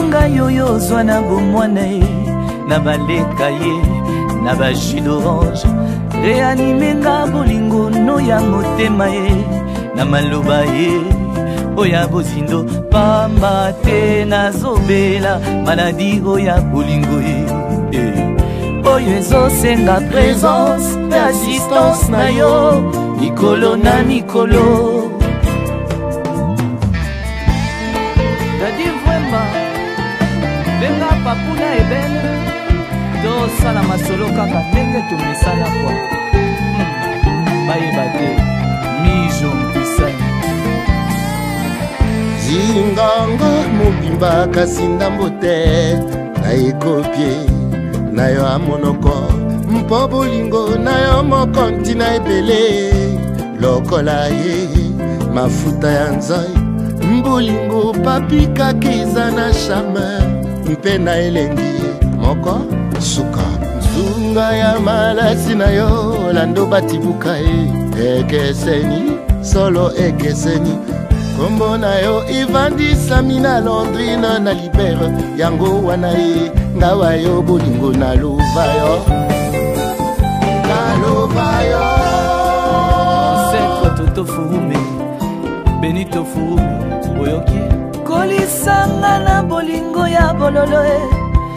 Nanga yoyo zwana bomwana ye na baleka ye na bajus d'orange réanime nga bolingo no ya motema ye na maloba ye oya bozindo pamba te nazobela maladi oya bolingo ye oyo ezosenga présence pe assistance na yo mikolo na mikolo. Dadi vraiment benga papuna ebene tosala masolo kaka ndenge tomesala kwa bayeba te mijo mpisani zinganga mobimba kasi ndambo te na ekopie na yo amonoko mpo bolingo na yo moko ntina ebele lokola ye mafuta ya nzai mbolingo papikaki eza na charme mpe na elengi moko suka nzunga ya malasi na yo lando batibuka ye ekeseni solo ekeseni kombo na yo evandisami na Londrine na libere yango wana ye ngawa yo bolingo na luva yo Sekwa Toto Furume Benito Furume oyoki kolisanga na bolingo ya bololo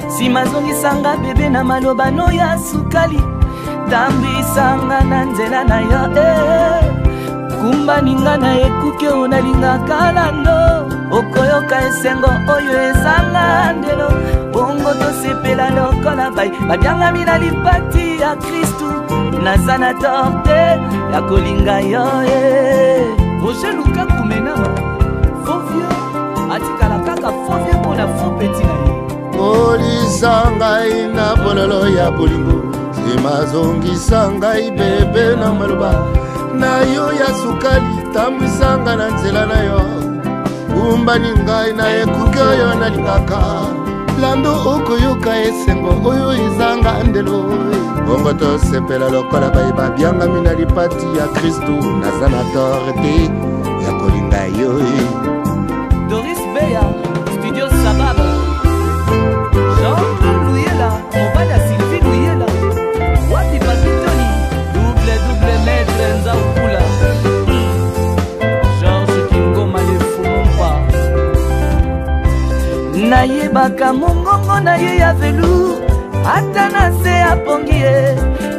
simazongisanga bebe na maloba no ya sukali tambisanga na nzela na yo kumba ninga na ekuke onalingaka lando okoyoka esengo oyo ezanga ndelo bongo tosepela lokola bai babyangami na lipati ya Kristu naza na torte ya kolinga yo Roger Luka kumenama faux vieux atikala kaka faux vieux mpona faux petit na ye kolisa ngai na bololo ya bolingo simazongisa ngai bebe na maloba na yo ya sukali tambwisanga na nzela na yo kumbani ngai na ekuke oyo nalingaka lando okoyoka esengo oyo ezanga ndelo bongo tosepela lokola bayeba byangami na lipati ya Kristu naza na torte ya kolinga yo Doris Beya Studio Sababa Jean Louyela mobali ya Sylvie Louyela wapi Papitoni double maître Nzaukula Georges Kingoma le Fumompa nayebaka mongongo na ye ya velu ata na se apongi ye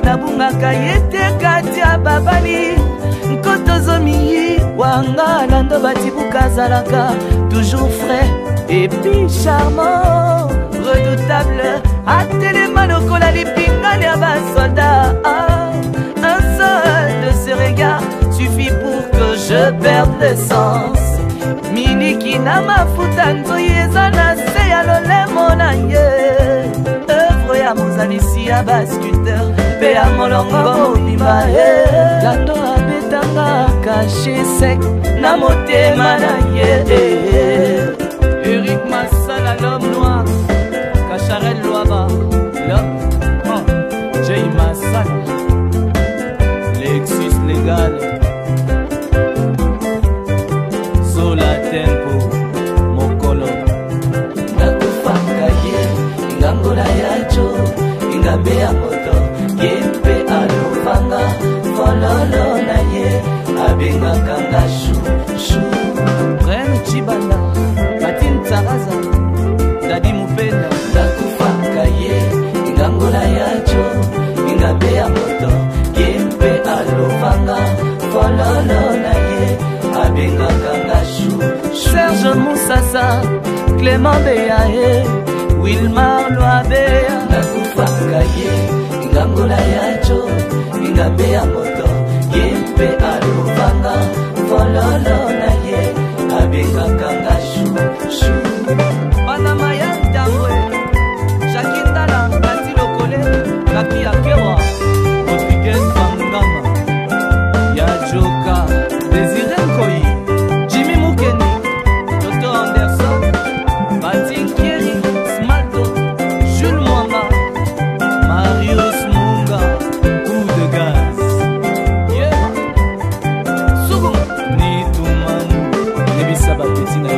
nabungaka ye te kati ya babali nkotozomi wanga lando batibuka azalaka toujours frais et puis charmant redoutable atelema lokola lipingale ya basoldat un seul de ce regard suffit pour que je perde l'essence miniki na mafuta nzoi eza na se ya lolemo na ye œuvre ya mozalisi ya basculteur mpe ya molongo mobimba lando abetanga kashe sek na motema na ye Eric Masala l'homme noir Kacharel Loaba l'homme Jay Masala Lexus légal Sola Tempo Mokolo nakufaka ye ingangola yacho ingambe ya moto yempe alufanga fololo na ye abengaka nga shu Ren Chibanda Patin Taraza Dadi Mupenda nakufaka ye ingangola yacho ingambe ya moto yempe alufanga fololo na ye abengaka nga Serge Moussassa Clément Beyae Wilmar Loabea nakufaka ye ingangola yacho ingambe ya moto yempe alufanga fololo na ye abengaka nga shu Panama ya Tambwe Shakindala Kati Lokole Kapi Akewa Rodriguez Bangama Ya Joka Désiré Nkoyi Jimmy Mukeni Toto Anderson Martin Kieri Smaldo Jules Mwamba Marius Munga Coup de gaz Yeah Sougou Ni Toumamu Nebisa Bapeti na